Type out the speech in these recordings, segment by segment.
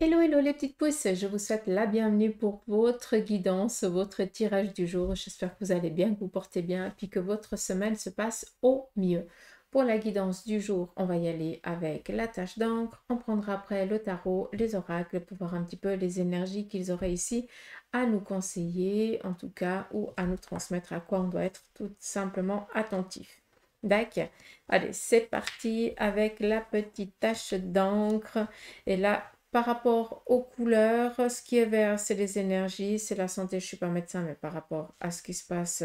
Hello, hello les petites pousses, je vous souhaite la bienvenue pour votre guidance, votre tirage du jour. J'espère que vous allez bien, que vous portez bien et puis que votre semaine se passe au mieux. Pour la guidance du jour, on va y aller avec la tâche d'encre. On prendra après le tarot, les oracles pour voir un petit peu les énergies qu'ils auraient ici à nous conseiller, en tout cas, ou à nous transmettre à quoi on doit être tout simplement attentif. D'accord. Allez, c'est parti avec la petite tache d'encre. Et là, par rapport aux couleurs, ce qui est vert, c'est les énergies, c'est la santé. Je ne suis pas médecin, mais par rapport à ce qui se passe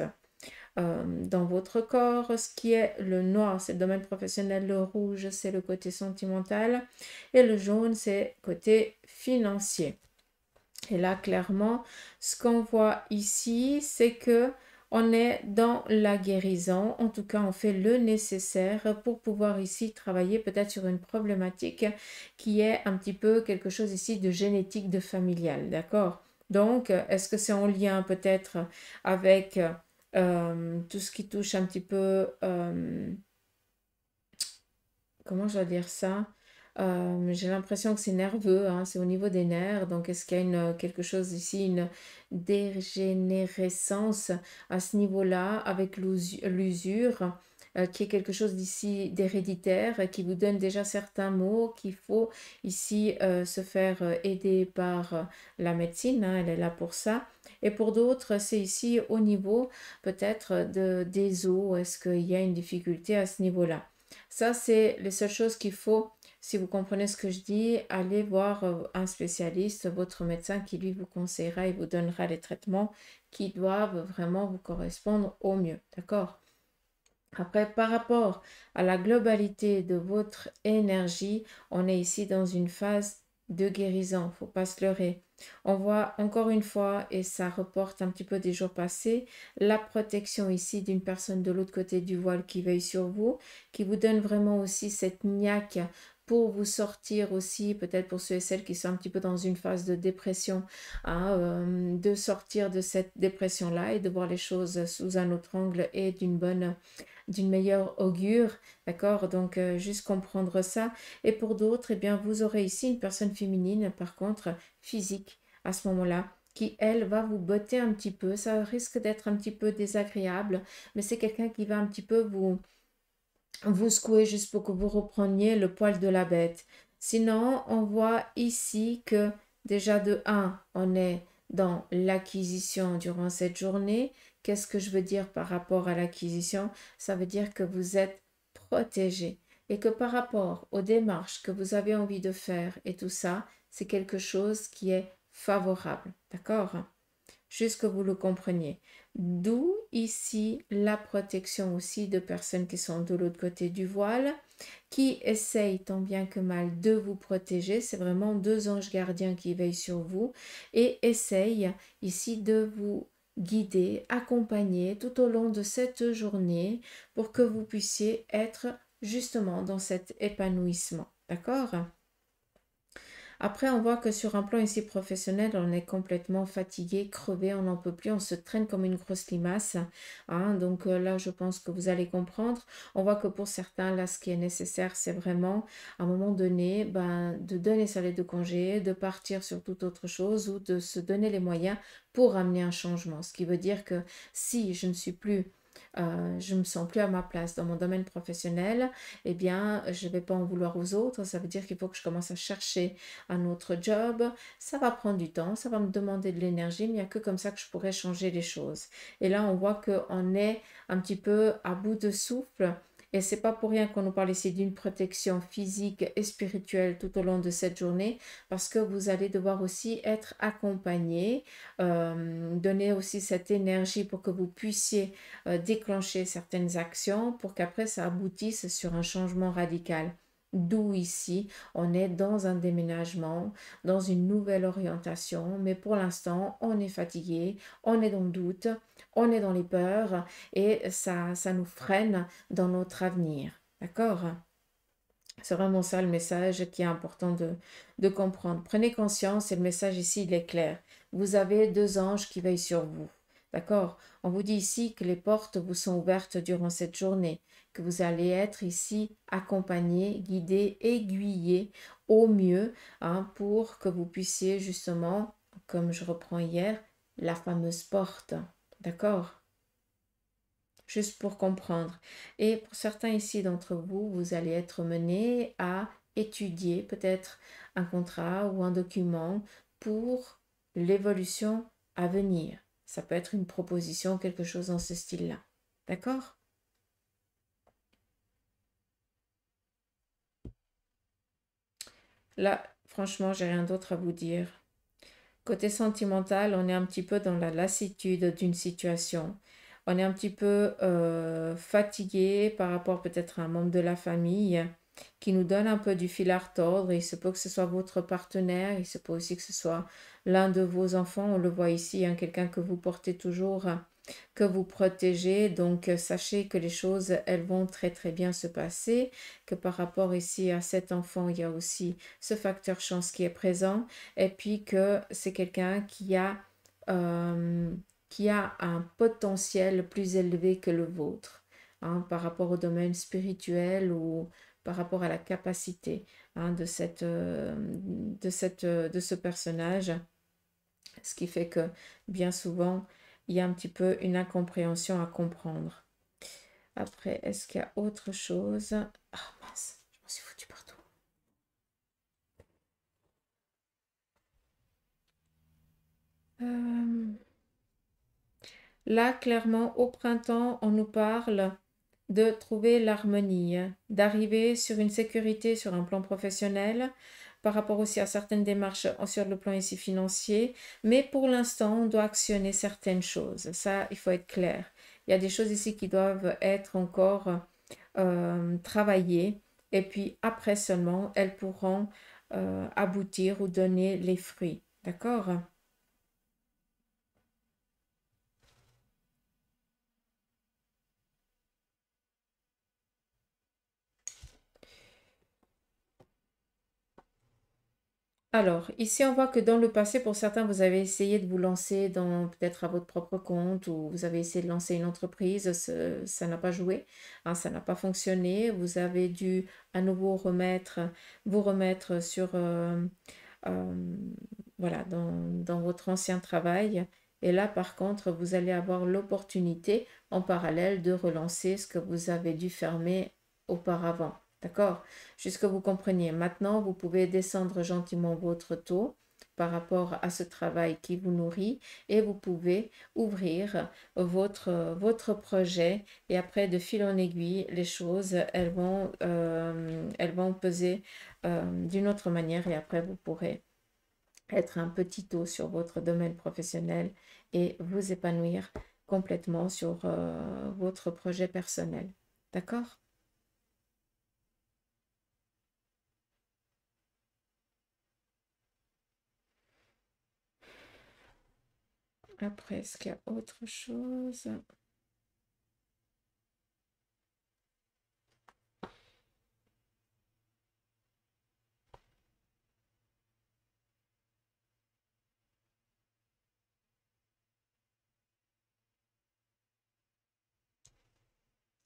dans votre corps, ce qui est le noir, c'est le domaine professionnel, le rouge, c'est le côté sentimental, et le jaune, c'est côté financier. Et là, clairement, ce qu'on voit ici, c'est que on est dans la guérison. En tout cas, on fait le nécessaire pour pouvoir ici travailler peut-être sur une problématique qui est un petit peu quelque chose ici de génétique, de familial. D'accord? Donc, est-ce que c'est en lien peut-être avec tout ce qui touche un petit peu, comment je dois dire ça? J'ai l'impression que c'est nerveux, hein, c'est au niveau des nerfs. Donc, est-ce qu'il y a quelque chose ici, une dégénérescence à ce niveau-là avec l'usure, qui est quelque chose d'ici d'héréditaire, qui vous donne déjà certains mots qu'il faut ici se faire aider par la médecine, hein, elle est là pour ça. Et pour d'autres, c'est ici au niveau peut-être des os. Est-ce qu'il y a une difficulté à ce niveau-là? Ça, c'est les seules choses qu'il faut, si vous comprenez ce que je dis, aller voir un spécialiste, votre médecin qui lui vous conseillera et vous donnera les traitements qui doivent vraiment vous correspondre au mieux. D'accord? Après, par rapport à la globalité de votre énergie, on est ici dans une phase de guérison, faut pas se leurrer. On voit encore une fois, et ça reporte un petit peu des jours passés, la protection ici d'une personne de l'autre côté du voile qui veille sur vous, qui vous donne vraiment aussi cette niaque pour vous sortir aussi, peut-être pour ceux et celles qui sont un petit peu dans une phase de dépression, hein, de sortir de cette dépression-là et de voir les choses sous un autre angle et d'une meilleure augure, d'accord? Donc, juste comprendre ça. Et pour d'autres, eh bien, vous aurez ici une personne féminine, par contre, physique, à ce moment-là, qui, elle, va vous botter un petit peu. Ça risque d'être un petit peu désagréable, mais c'est quelqu'un qui va un petit peu vous secouer juste pour que vous repreniez le poil de la bête. Sinon, on voit ici que déjà de un, on est dans l'acquisition durant cette journée. Qu'est-ce que je veux dire par rapport à l'acquisition? Ça veut dire que vous êtes protégé et que par rapport aux démarches que vous avez envie de faire et tout ça, c'est quelque chose qui est favorable. D'accord? Juste que vous le compreniez. D'où ici la protection aussi de personnes qui sont de l'autre côté du voile, qui essayent tant bien que mal de vous protéger. C'est vraiment deux anges gardiens qui veillent sur vous et essayent ici de vous guider, accompagner tout au long de cette journée pour que vous puissiez être justement dans cet épanouissement. D'accord? Après, on voit que sur un plan ici professionnel, on est complètement fatigué, crevé, on n'en peut plus, on se traîne comme une grosse limace, hein. Donc là, je pense que vous allez comprendre. On voit que pour certains, là, ce qui est nécessaire, c'est vraiment, à un moment donné, ben, de donner sa lettre de congé, de partir sur toute autre chose ou de se donner les moyens pour amener un changement. Ce qui veut dire que si je ne suis plus je me sens plus à ma place dans mon domaine professionnel, eh bien, je ne vais pas en vouloir aux autres. Ça veut dire qu'il faut que je commence à chercher un autre job. Ça va prendre du temps, ça va me demander de l'énergie, mais il n'y a que comme ça que je pourrais changer les choses. Et là, on voit qu'on est un petit peu à bout de souffle. Et c'est pas pour rien qu'on nous parle ici d'une protection physique et spirituelle tout au long de cette journée, parce que vous allez devoir aussi être accompagné, donner aussi cette énergie pour que vous puissiez déclencher certaines actions pour qu'après ça aboutisse sur un changement radical. D'où ici, on est dans un déménagement, dans une nouvelle orientation, mais pour l'instant, on est fatigué, on est dans le doute, on est dans les peurs et ça nous freine dans notre avenir. D'accord? C'est vraiment ça le message qui est important de comprendre. Prenez conscience et le message ici, il est clair. Vous avez deux anges qui veillent sur vous. D'accord? On vous dit ici que les portes vous sont ouvertes durant cette journée, que vous allez être ici accompagné, guidé, aiguillé au mieux, hein, pour que vous puissiez justement, comme je reprends hier, la fameuse porte. D'accord? Juste pour comprendre. Et pour certains ici d'entre vous, vous allez être menés à étudier peut-être un contrat ou un document pour l'évolution à venir. Ça peut être une proposition, quelque chose dans ce style-là. D'accord? Là, franchement, j'ai rien d'autre à vous dire. Côté sentimental, on est un petit peu dans la lassitude d'une situation. On est un petit peu fatigué par rapport peut-être à un membre de la famille qui nous donne un peu du fil à retordre. Il se peut que ce soit votre partenaire, il se peut aussi que ce soit l'un de vos enfants. On le voit ici, hein, quelqu'un que vous portez toujours, que vous protégez. Donc, sachez que les choses, elles vont très très bien se passer, que par rapport ici à cet enfant, il y a aussi ce facteur chance qui est présent, et puis que c'est quelqu'un euh, qui a un potentiel plus élevé que le vôtre, hein, par rapport au domaine spirituel ou par rapport à la capacité, hein, de ce personnage, ce qui fait que bien souvent, il y a un petit peu une incompréhension à comprendre. Après, est-ce qu'il y a autre chose? Ah mince, je m'en suis foutu partout. Euh, Là, clairement, au printemps, on nous parle de trouver l'harmonie, d'arriver sur une sécurité sur un plan professionnel, par rapport aussi à certaines démarches sur le plan ici financier. Mais pour l'instant, on doit actionner certaines choses. Ça, il faut être clair. Il y a des choses ici qui doivent être encore travaillées. Et puis après seulement, elles pourront aboutir ou donner les fruits. D'accord? Alors, ici, on voit que dans le passé, pour certains, vous avez essayé de vous lancer dans peut-être à votre propre compte ou vous avez essayé de lancer une entreprise, ça n'a pas joué, hein, ça n'a pas fonctionné. Vous avez dû à nouveau vous remettre sur, euh, voilà, dans votre ancien travail. Et là, par contre, vous allez avoir l'opportunité en parallèle de relancer ce que vous avez dû fermer auparavant. D'accord? Juste que vous compreniez. Maintenant, vous pouvez descendre gentiment votre taux par rapport à ce travail qui vous nourrit et vous pouvez ouvrir votre projet et après, de fil en aiguille, les choses, elles vont peser d'une autre manière et après, vous pourrez être un petit taux sur votre domaine professionnel et vous épanouir complètement sur votre projet personnel. D'accord? Après, est-ce qu'il y a autre chose?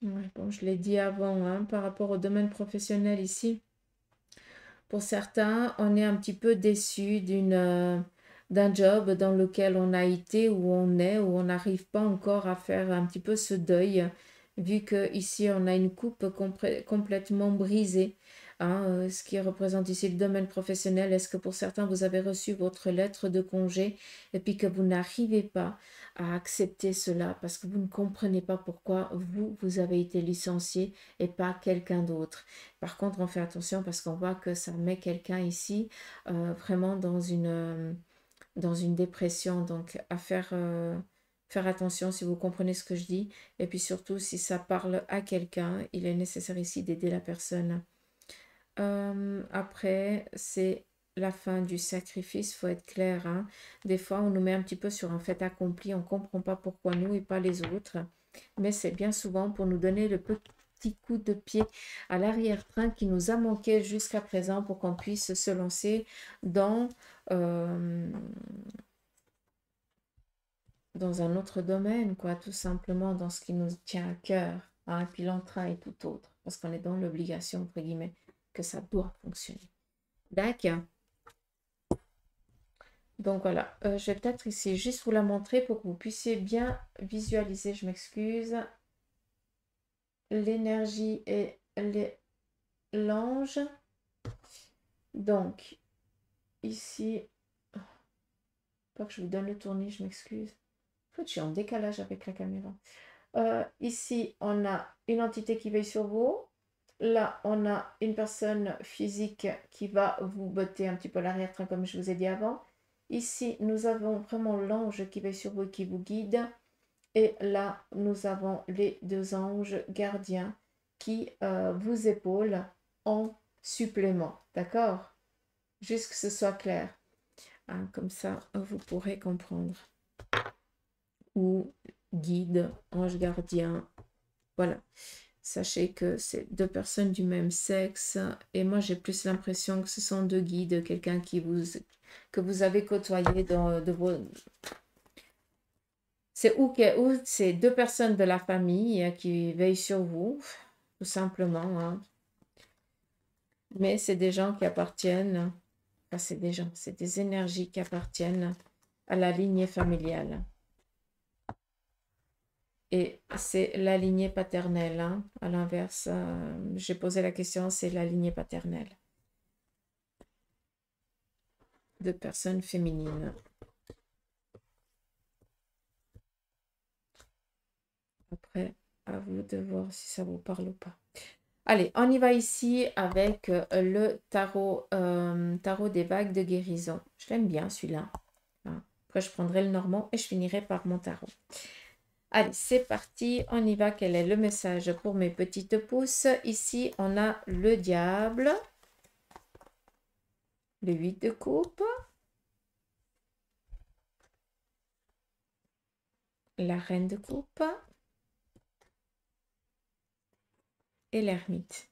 Ouais, bon, je l'ai dit avant, hein, par rapport au domaine professionnel ici. Pour certains, on est un petit peu déçu d'un job dans lequel on a été, où on est, où on n'arrive pas encore à faire un petit peu ce deuil, vu que ici on a une coupe complètement brisée, hein, ce qui représente ici le domaine professionnel. Est-ce que pour certains, vous avez reçu votre lettre de congé et puis que vous n'arrivez pas à accepter cela parce que vous ne comprenez pas pourquoi vous avez été licencié et pas quelqu'un d'autre? Par contre, on fait attention parce qu'on voit que ça met quelqu'un ici vraiment dans une dépression. Donc, faire attention si vous comprenez ce que je dis. Et puis surtout, si ça parle à quelqu'un, il est nécessaire ici d'aider la personne. Après, c'est la fin du sacrifice, faut être clair, hein. Des fois, on nous met un petit peu sur un fait accompli, on ne comprend pas pourquoi nous et pas les autres. Mais c'est bien souvent pour nous donner le petit coup de pied à l'arrière-train qui nous a manqué jusqu'à présent pour qu'on puisse se lancer dans, euh, dans un autre domaine, quoi, tout simplement dans ce qui nous tient à cœur, hein, et puis l'entrain et tout autre, parce qu'on est dans l'obligation, entre guillemets, que ça doit fonctionner. D'accord. Donc voilà, je vais peut-être ici juste vous la montrer pour que vous puissiez bien visualiser, je m'excuse, l'énergie et l'ange. Donc, ici, pas que je vous donne le tournis, je m'excuse. En fait, je suis en décalage avec la caméra. Ici, on a une entité qui veille sur vous. Là, on a une personne physique qui va vous botter un petit peu l'arrière-train, comme je vous ai dit avant. Ici, nous avons vraiment l'ange qui veille sur vous et qui vous guide. Et là, nous avons les deux anges gardiens qui vous épaulent en supplément. D'accord? Juste que ce soit clair. Hein, comme ça, vous pourrez comprendre. Ou guide, ange gardien. Voilà. Sachez que c'est deux personnes du même sexe. Et moi, j'ai plus l'impression que ce sont deux guides, quelqu'un que vous avez côtoyé dans de vos... C'est ou c'est deux personnes de la famille qui veillent sur vous, tout simplement. Hein. Mais c'est des gens qui appartiennent, enfin, c'est des gens, c'est des énergies qui appartiennent à la lignée familiale. Et c'est la lignée paternelle. Hein. À l'inverse, j'ai posé la question, c'est la lignée paternelle. De personnes féminines. Après, à vous de voir si ça vous parle ou pas. Allez, on y va ici avec le tarot des vagues de guérison. Je l'aime bien celui-là. Hein. Après, je prendrai le normand et je finirai par mon tarot. Allez, c'est parti. On y va. Quel est le message pour mes petites pousses? Ici, on a le diable, le 8 de coupe, la reine de coupe et l'ermite.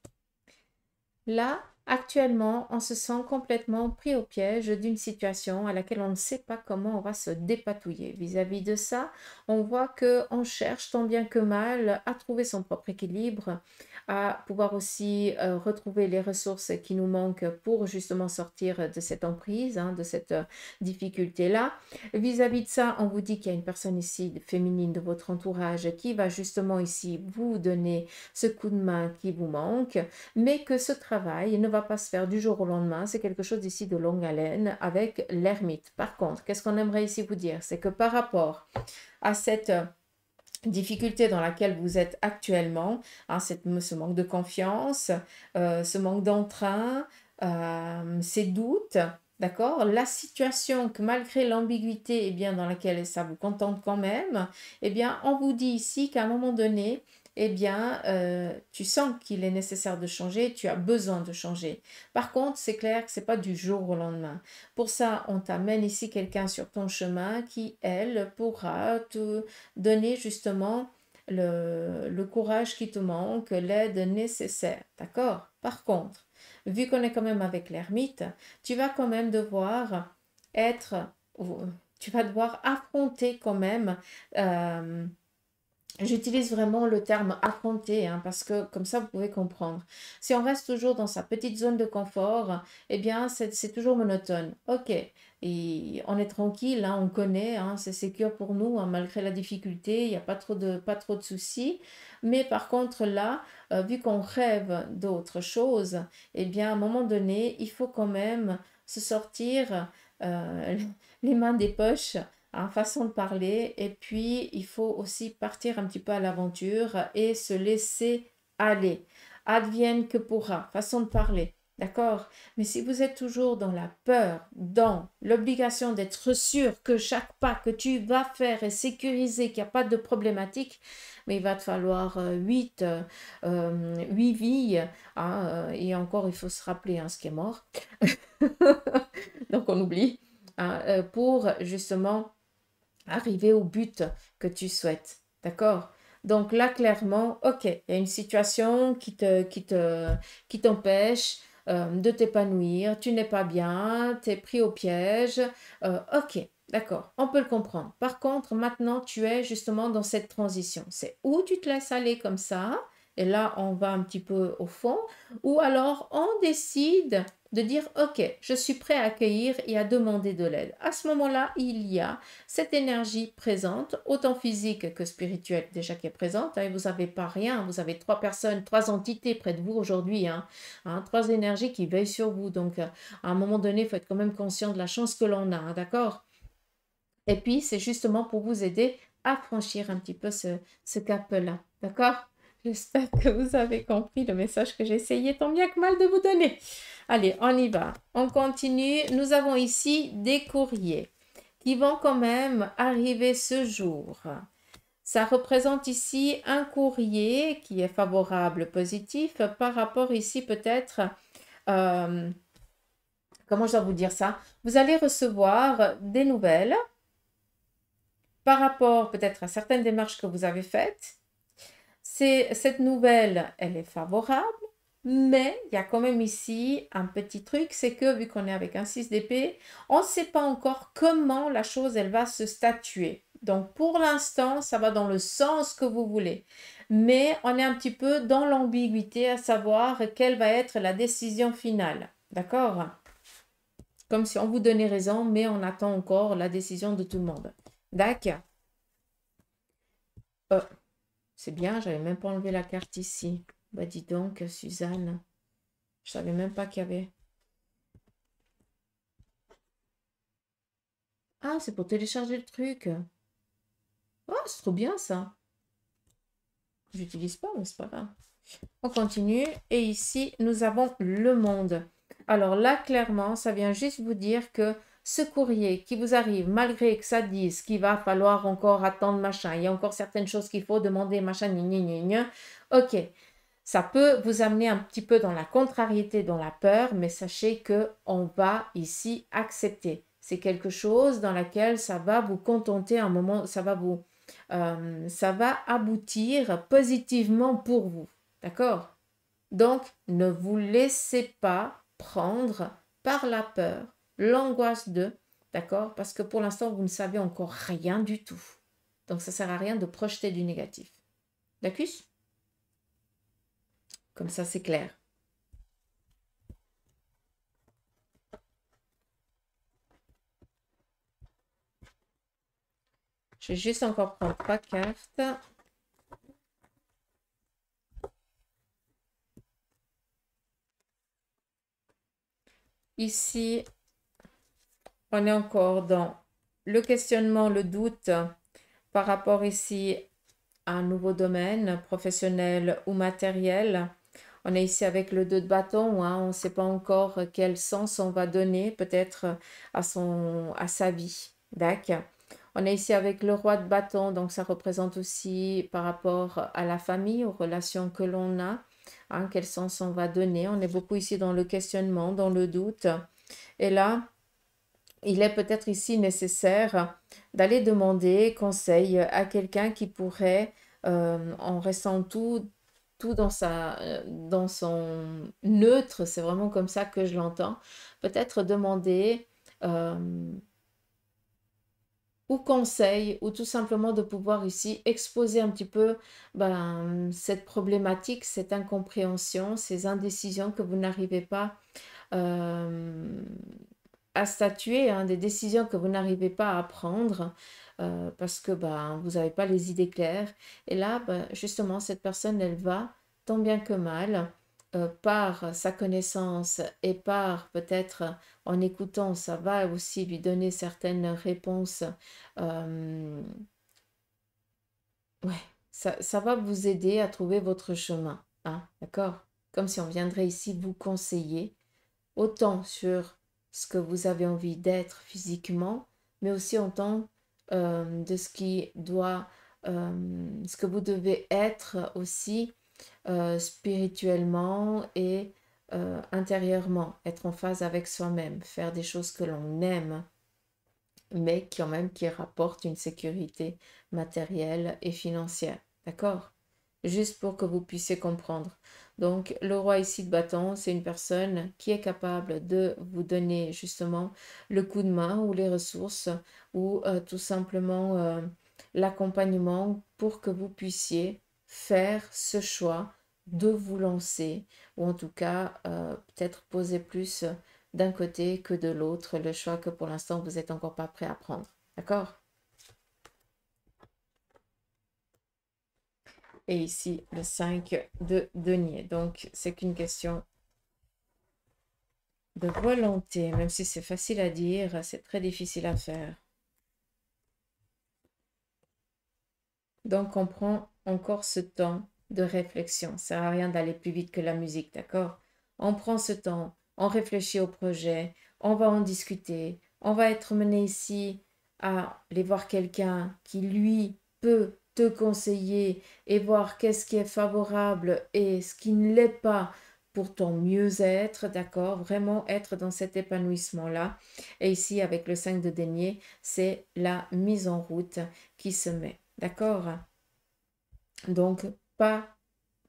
Là, actuellement, on se sent complètement pris au piège d'une situation à laquelle on ne sait pas comment on va se dépatouiller. Vis-à-vis de ça, on voit qu'on cherche tant bien que mal à trouver son propre équilibre, à pouvoir aussi retrouver les ressources qui nous manquent pour justement sortir de cette emprise, hein, de cette difficulté-là. Vis-à-vis de ça, on vous dit qu'il y a une personne ici féminine de votre entourage qui va justement ici vous donner ce coup de main qui vous manque, mais que ce travail ne va pas se faire du jour au lendemain. C'est quelque chose ici de longue haleine avec l'ermite. Par contre, qu'est-ce qu'on aimerait ici vous dire? C'est que par rapport à cette difficulté dans laquelle vous êtes actuellement, hein, ce manque de confiance, ce manque d'entrain, ces doutes, d'accord? La situation que malgré l'ambiguïté eh bien, dans laquelle ça vous contente quand même, eh bien, on vous dit ici qu'à un moment donné, eh bien, tu sens qu'il est nécessaire de changer, tu as besoin de changer. Par contre, c'est clair que ce n'est pas du jour au lendemain. Pour ça, on t'amène ici quelqu'un sur ton chemin qui, elle, pourra te donner justement le courage qui te manque, l'aide nécessaire. D'accord? Par contre, vu qu'on est quand même avec l'ermite, tu vas quand même devoir être, tu vas devoir affronter quand même. J'utilise vraiment le terme affronter, hein, parce que comme ça, vous pouvez comprendre. Si on reste toujours dans sa petite zone de confort, eh bien, c'est toujours monotone. Ok, et on est tranquille, hein, on connaît, hein, c'est sécure pour nous, hein, malgré la difficulté, il n'y a pas trop de soucis. Mais par contre, là, vu qu'on rêve d'autre chose, eh bien, à un moment donné, il faut quand même se sortir les mains des poches, hein, façon de parler. Et puis, il faut aussi partir un petit peu à l'aventure et se laisser aller. Advienne que pourra, façon de parler. D'accord? Mais si vous êtes toujours dans la peur, dans l'obligation d'être sûr que chaque pas que tu vas faire est sécurisé, qu'il n'y a pas de problématique, mais il va te falloir 8 vies. Hein, et encore, il faut se rappeler hein, ce qui est mort. Donc, on oublie. Hein, pour justement arriver au but que tu souhaites. D'accord? Donc là, clairement, ok, il y a une situation qui t'empêche de t'épanouir, tu n'es pas bien, tu es pris au piège. Ok, d'accord, on peut le comprendre. Par contre, maintenant, tu es justement dans cette transition. C'est où tu te laisses aller comme ça, et là, on va un petit peu au fond, ou alors on décide de dire, OK, je suis prêt à accueillir et à demander de l'aide. À ce moment-là, il y a cette énergie présente, autant physique que spirituelle déjà qui est présente. Hein, vous n'avez pas rien, vous avez trois personnes, trois entités près de vous aujourd'hui, trois énergies qui veillent sur vous. Donc, à un moment donné, il faut être quand même conscient de la chance que l'on a, hein, d'accord? Et puis, c'est justement pour vous aider à franchir un petit peu ce cap-là, d'accord? J'espère que vous avez compris le message que j'ai essayé tant bien que mal de vous donner. Allez, on y va. On continue. Nous avons ici des courriers qui vont quand même arriver ce jour. Ça représente ici un courrier qui est favorable, positif, par rapport ici peut-être, comment je dois vous dire ça? Vous allez recevoir des nouvelles par rapport peut-être à certaines démarches que vous avez faites. Cette nouvelle, elle est favorable, mais il y a quand même ici un petit truc, c'est que vu qu'on est avec un 6 d'épée, on ne sait pas encore comment la chose, elle va se statuer. Donc pour l'instant, ça va dans le sens que vous voulez. Mais on est un petit peu dans l'ambiguïté à savoir quelle va être la décision finale. D'accord? Comme si on vous donnait raison, mais on attend encore la décision de tout le monde. D'accord? C'est bien, j'avais même pas enlevé la carte ici. Bah dis donc, Suzanne, je savais même pas qu'il y avait. Ah, c'est pour télécharger le truc. Oh, c'est trop bien ça. J'utilise pas, mais c'est pas grave. On continue. Et ici, nous avons le monde. Alors là, clairement, ça vient juste vous dire que ce courrier qui vous arrive, malgré que ça dise qu'il va falloir encore attendre machin, il y a encore certaines choses qu'il faut demander machin, gna, gna, gna, gna. Ok, ça peut vous amener un petit peu dans la contrariété, dans la peur, mais sachez que on va ici accepter. C'est quelque chose dans laquelle ça va vous contenter un moment, ça va aboutir positivement pour vous. D'accord? Donc, ne vous laissez pas prendre par la peur, l'angoisse de, d'accord? Parce que pour l'instant, vous ne savez encore rien du tout. Donc, ça ne sert à rien de projeter du négatif. D'accord? Comme ça, c'est clair. Je vais juste encore prendre trois cartes. Ici, on est encore dans le questionnement, le doute par rapport ici à un nouveau domaine professionnel ou matériel. On est ici avec le 2 de bâton, hein, on ne sait pas encore quel sens on va donner peut-être à sa vie. D'accord. On est ici avec le roi de bâton, donc ça représente aussi par rapport à la famille, aux relations que l'on a, hein, quel sens on va donner. On est beaucoup ici dans le questionnement, dans le doute. Et là, il est peut-être ici nécessaire d'aller demander conseil à quelqu'un qui pourrait, en restant tout dans son neutre, c'est vraiment comme ça que je l'entends, peut-être demander ou conseil, ou tout simplement de pouvoir ici exposer un petit peu cette problématique, cette incompréhension, ces indécisions que vous n'arrivez pas euh, à statuer, hein, des décisions que vous n'arrivez pas à prendre parce que vous n'avez pas les idées claires. Et là, justement, cette personne, elle va, tant bien que mal, par sa connaissance et par peut-être en écoutant, ça va aussi lui donner certaines réponses. euh, ouais, ça va vous aider à trouver votre chemin, hein, d'accord? Comme si on viendrait ici vous conseiller autant sur ce que vous avez envie d'être physiquement, mais aussi autant de ce que vous devez être aussi spirituellement et intérieurement, être en phase avec soi-même, faire des choses que l'on aime, mais quand même qui rapportent une sécurité matérielle et financière. D'accord? Juste pour que vous puissiez comprendre. Donc, le roi ici de bâton, c'est une personne qui est capable de vous donner justement le coup de main ou les ressources ou tout simplement l'accompagnement pour que vous puissiez faire ce choix de vous lancer, ou en tout cas, peut-être poser plus d'un côté que de l'autre, le choix que pour l'instant, vous n'êtes encore pas prêt à prendre. D'accord? Et ici, le 5 de denier. Donc, c'est qu'une question de volonté, même si c'est facile à dire, c'est très difficile à faire. Donc, on prend encore ce temps de réflexion. Ça ne sert à rien d'aller plus vite que la musique, d'accord? On prend ce temps, on réfléchit au projet, on va en discuter, on va être mené ici à aller voir quelqu'un qui, lui, peut te conseiller et voir qu'est-ce qui est favorable et ce qui ne l'est pas pour ton mieux-être, d'accord? Vraiment être dans cet épanouissement-là. Et ici, avec le 5 de denier, c'est la mise en route qui se met. D'accord? Donc, pas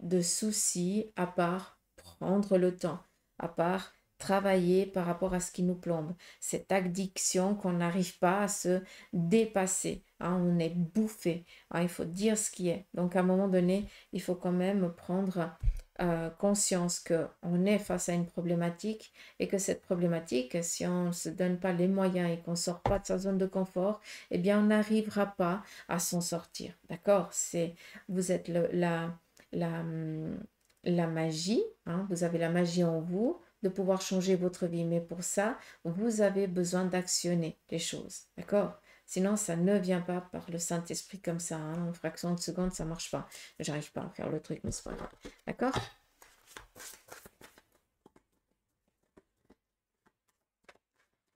de souci à part prendre le temps, à part travailler par rapport à ce qui nous plombe. Cette addiction qu'on n'arrive pas à se dépasser. Hein, on est bouffé. Hein, il faut dire ce qui est. Donc, à un moment donné, il faut quand même prendre conscience qu'on est face à une problématique et que cette problématique, si on ne se donne pas les moyens et qu'on ne sort pas de sa zone de confort, eh bien, on n'arrivera pas à s'en sortir. D'accord? Vous êtes la, la magie, hein, vous avez la magie en vous de pouvoir changer votre vie. Mais pour ça, vous avez besoin d'actionner les choses. D'accord? Sinon, ça ne vient pas par le Saint-Esprit comme ça. Hein, en fraction de seconde, ça ne marche pas. J'arrive pas à faire le truc, mais c'est pas grave. D'accord?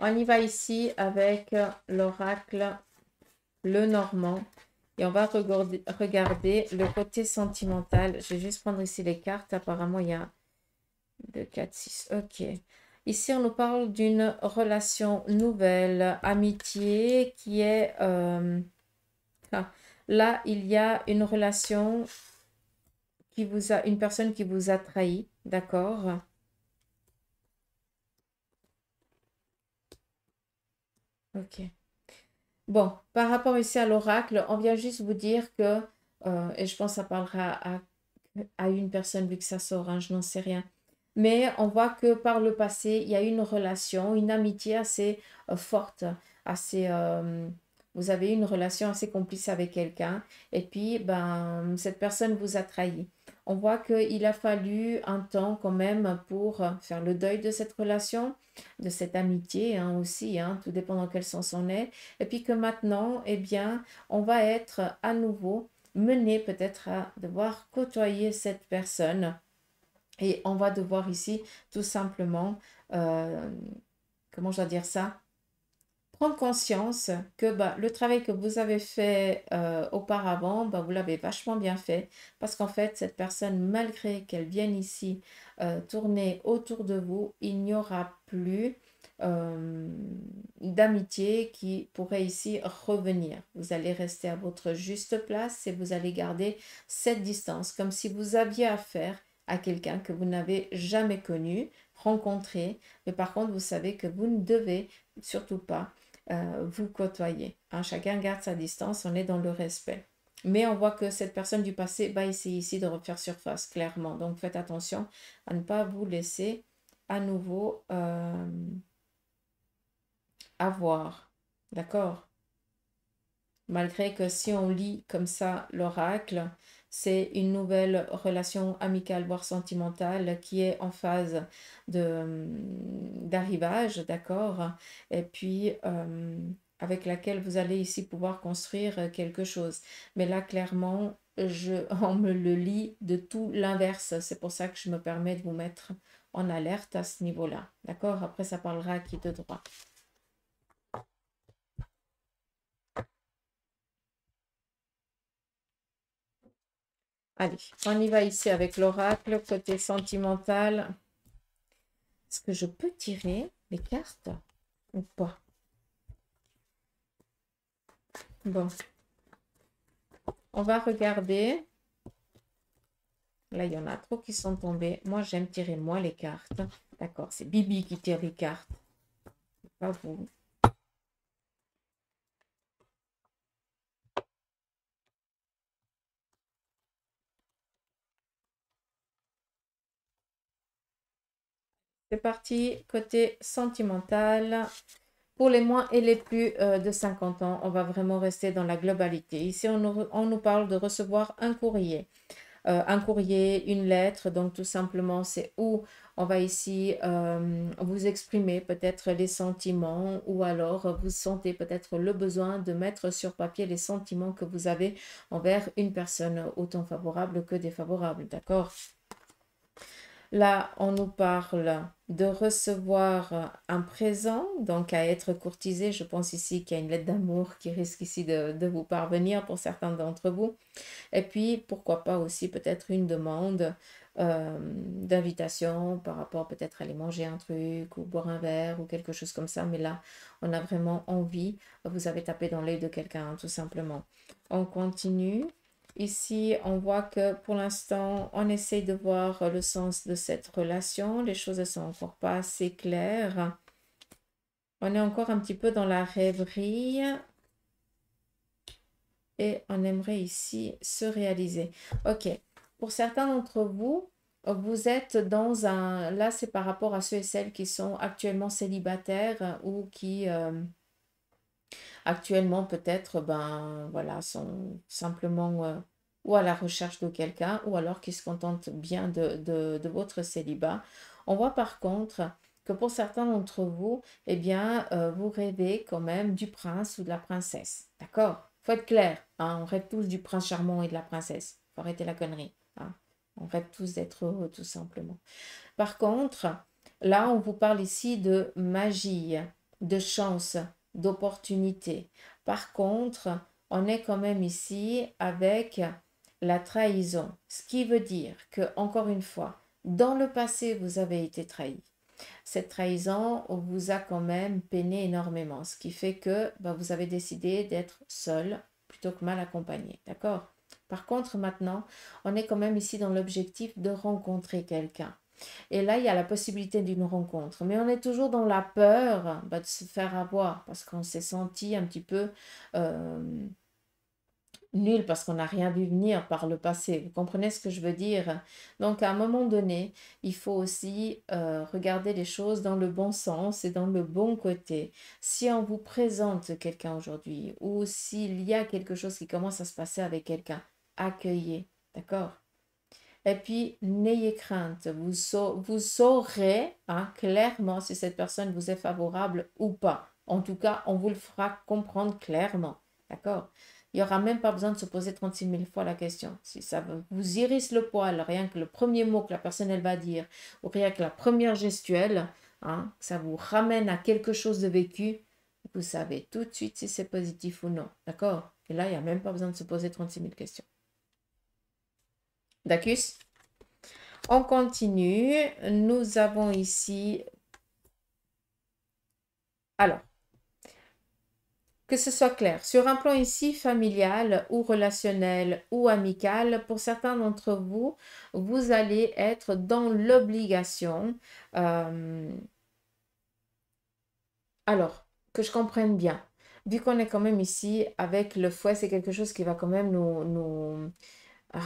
On y va ici avec l'oracle le Normand. Et on va regarder le côté sentimental. Je vais juste prendre ici les cartes. Apparemment, il y a 2, 4, 6. Ok. Ici, on nous parle d'une relation nouvelle, amitié qui est... là, il y a une relation qui vous a... Une personne qui vous a trahi. D'accord? Ok. Bon, par rapport ici à l'oracle, on vient juste vous dire que... et je pense que ça parlera à une personne vu que ça sort, hein, je n'en sais rien. Mais on voit que par le passé, il y a eu une relation, une amitié assez forte, assez, vous avez eu une relation assez complice avec quelqu'un, et puis ben, cette personne vous a trahi. On voit qu'il a fallu un temps quand même pour faire le deuil de cette relation, de cette amitié hein, aussi, hein, tout dépend dans quel sens on est, et puis que maintenant, eh bien, on va être à nouveau mené peut-être à devoir côtoyer cette personne et on va devoir ici tout simplement, euh, comment je dois dire ça, prendre conscience que bah, le travail que vous avez fait auparavant, bah, vous l'avez vachement bien fait parce qu'en fait, cette personne, malgré qu'elle vienne ici tourner autour de vous, il n'y aura plus euh, d'amitié qui pourrait ici revenir. Vous allez rester à votre juste place et vous allez garder cette distance comme si vous aviez affaire à quelqu'un que vous n'avez jamais connu, rencontré, mais par contre, vous savez que vous ne devez surtout pas vous côtoyer. Hein. Chacun garde sa distance, on est dans le respect. Mais on voit que cette personne du passé va essayer ici de refaire surface, clairement. Donc faites attention à ne pas vous laisser à nouveau avoir. D'accord? Malgré que si on lit comme ça l'oracle, c'est une nouvelle relation amicale, voire sentimentale, qui est en phase d'arrivage, d'accord? Et puis, avec laquelle vous allez ici pouvoir construire quelque chose. Mais là, clairement, on me le lit de tout l'inverse. C'est pour ça que je me permets de vous mettre en alerte à ce niveau-là. D'accord? Après, ça parlera à qui de droit. Allez, on y va ici avec l'oracle, côté sentimental. Est-ce que je peux tirer les cartes ou pas? Bon, on va regarder. Là, il y en a trop qui sont tombés. Moi, j'aime tirer moi les cartes. D'accord, c'est Bibi qui tire les cartes, pas vous. C'est parti, côté sentimental. Pour les moins et les plus de 50 ans, on va vraiment rester dans la globalité. Ici, on nous parle de recevoir un courrier, une lettre. Donc, tout simplement, c'est où on va ici vous exprimer peut-être les sentiments ou alors vous sentez peut-être le besoin de mettre sur papier les sentiments que vous avez envers une personne, autant favorable que défavorable. D'accord? Là, on nous parle de recevoir un présent, donc à être courtisé. Je pense ici qu'il y a une lettre d'amour qui risque ici de vous parvenir pour certains d'entre vous. Et puis, pourquoi pas aussi peut-être une demande d'invitation par rapport peut-être à aller manger un truc ou boire un verre ou quelque chose comme ça. Mais là, on a vraiment envie. Vous avez tapé dans l'œil de quelqu'un, tout simplement. On continue. Ici, on voit que pour l'instant, on essaye de voir le sens de cette relation. Les choses ne sont encore pas assez claires. On est encore un petit peu dans la rêverie et on aimerait ici se réaliser. Ok, pour certains d'entre vous, vous êtes dans un... Là, c'est par rapport à ceux et celles qui sont actuellement célibataires ou qui actuellement peut-être, ben voilà, sont simplement ou à la recherche de quelqu'un ou alors qui se contentent bien de votre célibat. On voit par contre que pour certains d'entre vous, eh bien, vous rêvez quand même du prince ou de la princesse. D'accord? Faut être clair, hein, on rêve tous du prince charmant et de la princesse. Faut arrêter la connerie, hein. On rêve tous d'être heureux, tout simplement. Par contre, là, on vous parle ici de magie, de chance, d'opportunité. Par contre, on est quand même ici avec la trahison, ce qui veut dire que, encore une fois, dans le passé, vous avez été trahi. Cette trahison vous a quand même peiné énormément, ce qui fait que bah, vous avez décidé d'être seul plutôt que mal accompagné. D'accord? Par contre, maintenant, on est quand même ici dans l'objectif de rencontrer quelqu'un. Et là, il y a la possibilité d'une rencontre. Mais on est toujours dans la peur bah, de se faire avoir parce qu'on s'est senti un petit peu euh, nul parce qu'on n'a rien vu venir par le passé. Vous comprenez ce que je veux dire? Donc, à un moment donné, il faut aussi regarder les choses dans le bon sens et dans le bon côté. Si on vous présente quelqu'un aujourd'hui ou s'il y a quelque chose qui commence à se passer avec quelqu'un, accueillez. D'accord? Et puis, n'ayez crainte, vous saurez hein, clairement si cette personne vous est favorable ou pas. En tout cas, on vous le fera comprendre clairement. D'accord? Il n'y aura même pas besoin de se poser 36 000 fois la question. Si ça vous irrisse le poil, rien que le premier mot que la personne elle va dire, ou rien que la première gestuelle, hein, que ça vous ramène à quelque chose de vécu, vous savez tout de suite si c'est positif ou non. D'accord? Et là, il n'y a même pas besoin de se poser 36 000 questions. D'accord? On continue. Nous avons ici... Alors, que ce soit clair, sur un plan ici familial ou relationnel ou amical, pour certains d'entre vous, vous allez être dans l'obligation. Alors, que je comprenne bien, vu qu'on est quand même ici avec le fouet, c'est quelque chose qui va quand même ah,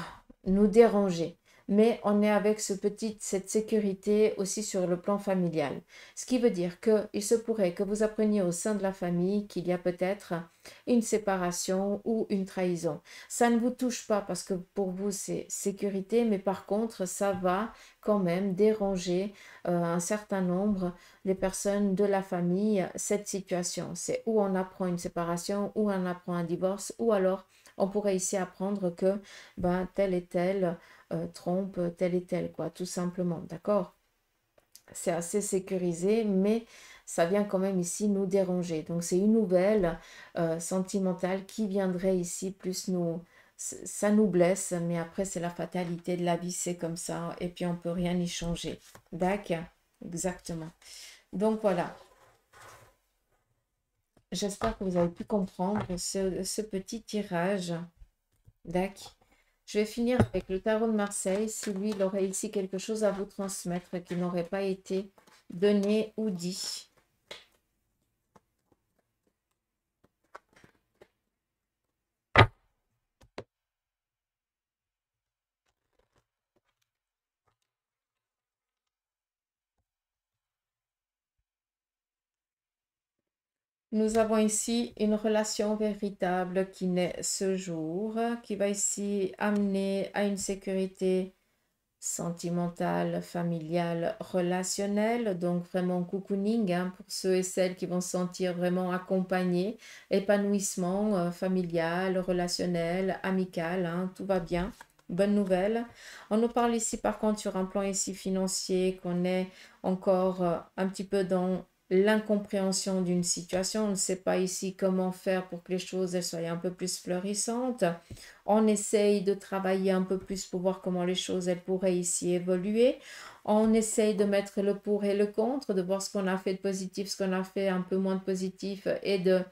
nous déranger. Mais on est avec cette sécurité aussi sur le plan familial. Ce qui veut dire qu'il se pourrait que vous appreniez au sein de la famille qu'il y a peut-être une séparation ou une trahison. Ça ne vous touche pas parce que pour vous c'est sécurité, mais par contre ça va quand même déranger un certain nombre des personnes de la famille cette situation. C'est où on apprend une séparation, ou on apprend un divorce, ou alors on pourrait ici apprendre que ben, tel et tel trompe tel et tel, quoi, tout simplement, d'accord? C'est assez sécurisé, mais ça vient quand même ici nous déranger. Donc c'est une nouvelle sentimentale qui viendrait ici plus nous... Ça nous blesse, mais après c'est la fatalité de la vie, c'est comme ça, et puis on peut rien y changer. D'accord? Exactement. Donc voilà, j'espère que vous avez pu comprendre ce petit tirage. D'accord. Je vais finir avec le tarot de Marseille. Si lui, il aurait ici quelque chose à vous transmettre qui n'aurait pas été donné ou dit. Nous avons ici une relation véritable qui naît ce jour, qui va ici amener à une sécurité sentimentale, familiale, relationnelle. Donc vraiment cocooning hein, pour ceux et celles qui vont se sentir vraiment accompagnés, épanouissement familial, relationnel, amical, hein, tout va bien. Bonne nouvelle. On nous parle ici par contre sur un plan ici financier qu'on est encore un petit peu dans l'incompréhension d'une situation. On ne sait pas ici comment faire pour que les choses elles soient un peu plus florissantes. On essaye de travailler un peu plus pour voir comment les choses elles pourraient ici évoluer. On essaye de mettre le pour et le contre, de voir ce qu'on a fait de positif, ce qu'on a fait un peu moins de positif et de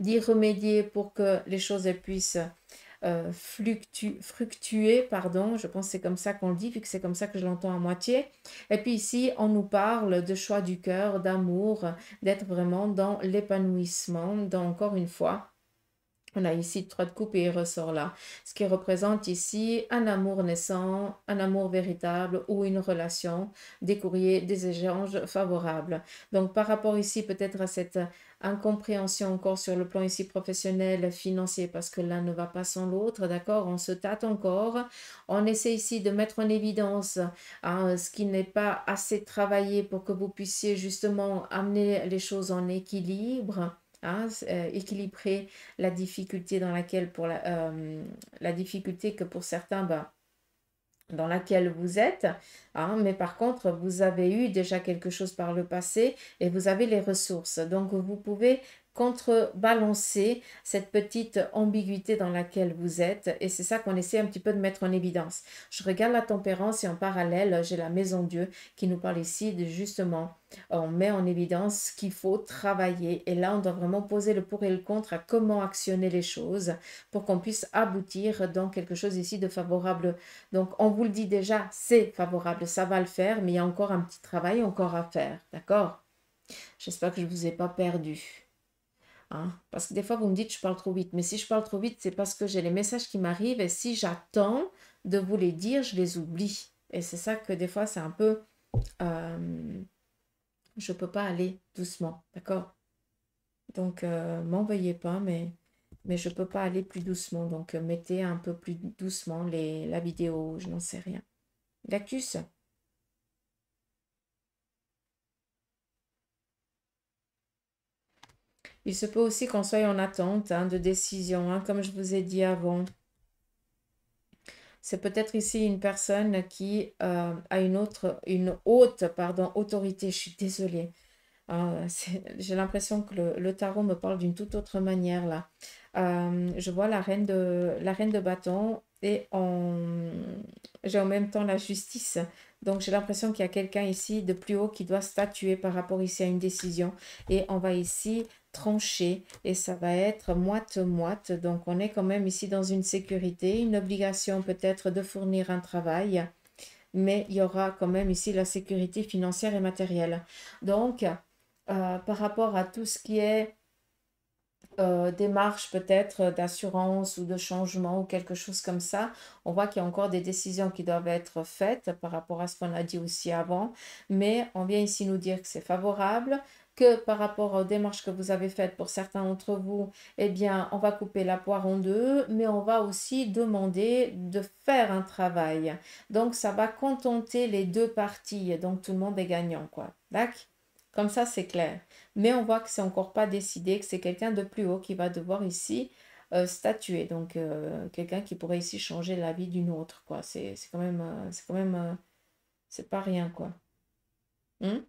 d'y remédier pour que les choses elles puissent fructuer, pardon, je pense que c'est comme ça qu'on le dit, vu que c'est comme ça que je l'entends à moitié. Et puis ici, on nous parle de choix du cœur, d'amour, d'être vraiment dans l'épanouissement, dans encore une fois. On a ici 3 de coupe et il ressort là. Ce qui représente ici un amour naissant, un amour véritable ou une relation, des courriers, des échanges favorables. Donc par rapport ici peut-être à cette incompréhension encore sur le plan ici professionnel, financier, parce que l'un ne va pas sans l'autre, d'accord? On se tâte encore. On essaie ici de mettre en évidence hein, ce qui n'est pas assez travaillé pour que vous puissiez justement amener les choses en équilibre. Hein, équilibrer la difficulté dans laquelle la difficulté que pour certains dans laquelle vous êtes, hein, mais par contre vous avez eu déjà quelque chose par le passé et vous avez les ressources, donc vous pouvez contrebalancer cette petite ambiguïté dans laquelle vous êtes et c'est ça qu'on essaie un petit peu de mettre en évidence. Je regarde la tempérance et en parallèle j'ai la maison Dieu qui nous parle ici de justement on met en évidence ce qu'il faut travailler et là on doit vraiment poser le pour et le contre à comment actionner les choses pour qu'on puisse aboutir dans quelque chose ici de favorable. Donc on vous le dit déjà, c'est favorable, ça va le faire, mais il y a encore un petit travail encore à faire, d'accord? J'espère que je ne vous ai pas perdu. Hein? Parce que des fois, vous me dites je parle trop vite. Mais si je parle trop vite, c'est parce que j'ai les messages qui m'arrivent et si j'attends de vous les dire, je les oublie. Et c'est ça que des fois, c'est un peu... je ne peux pas aller doucement, d'accord? Donc, m'en veuillez pas, mais je ne peux pas aller plus doucement. Donc, mettez un peu plus doucement la vidéo, je n'en sais rien. Lactus. Il se peut aussi qu'on soit en attente hein, de décision, hein, comme je vous ai dit avant. C'est peut-être ici une personne qui a une haute, pardon, autorité. Je suis désolée. J'ai l'impression que le tarot me parle d'une toute autre manière là. Je vois la reine de bâton et j'ai en même temps la justice. Donc j'ai l'impression qu'il y a quelqu'un ici de plus haut qui doit statuer par rapport ici à une décision. Et on va ici trancher et ça va être moite-moite. Donc on est quand même ici dans une sécurité, une obligation peut-être de fournir un travail. Mais il y aura quand même ici la sécurité financière et matérielle. Donc, par rapport à tout ce qui est démarche peut-être d'assurance ou de changement ou quelque chose comme ça, on voit qu'il y a encore des décisions qui doivent être faites par rapport à ce qu'on a dit aussi avant, mais on vient ici nous dire que c'est favorable, que par rapport aux démarches que vous avez faites pour certains d'entre vous, eh bien, on va couper la poire en deux, mais on va aussi demander de faire un travail. Donc, ça va contenter les deux parties, donc tout le monde est gagnant, quoi. D'accord? Comme ça, c'est clair. Mais on voit que c'est encore pas décidé, que c'est quelqu'un de plus haut qui va devoir ici statuer. Donc, quelqu'un qui pourrait ici changer la vie d'une autre, quoi. C'est quand même, c'est pas rien, quoi. Hmm.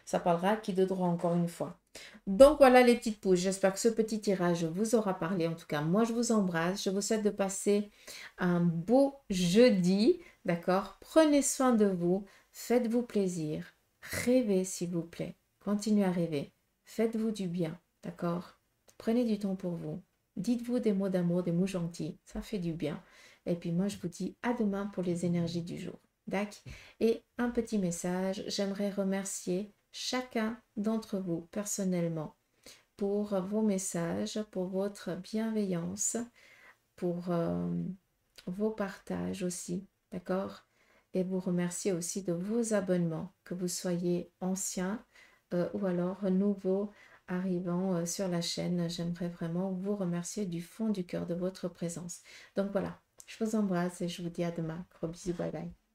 Ça parlera à qui de droit, encore une fois. Donc, voilà les petites pouces. J'espère que ce petit tirage vous aura parlé. En tout cas, moi, je vous embrasse. Je vous souhaite de passer un beau jeudi, d'accord? Prenez soin de vous. Faites-vous plaisir. Rêvez, s'il vous plaît. Continuez à rêver. Faites-vous du bien, d'accord? Prenez du temps pour vous. Dites-vous des mots d'amour, des mots gentils. Ça fait du bien. Et puis moi, je vous dis à demain pour les énergies du jour. D'accord? Et un petit message. J'aimerais remercier chacun d'entre vous personnellement pour vos messages, pour votre bienveillance, pour vos partages aussi, d'accord? Et vous remercier aussi de vos abonnements, que vous soyez anciens, ou alors nouveaux arrivant sur la chaîne. J'aimerais vraiment vous remercier du fond du cœur de votre présence. Donc voilà, je vous embrasse et je vous dis à demain. Gros bisous, bye bye.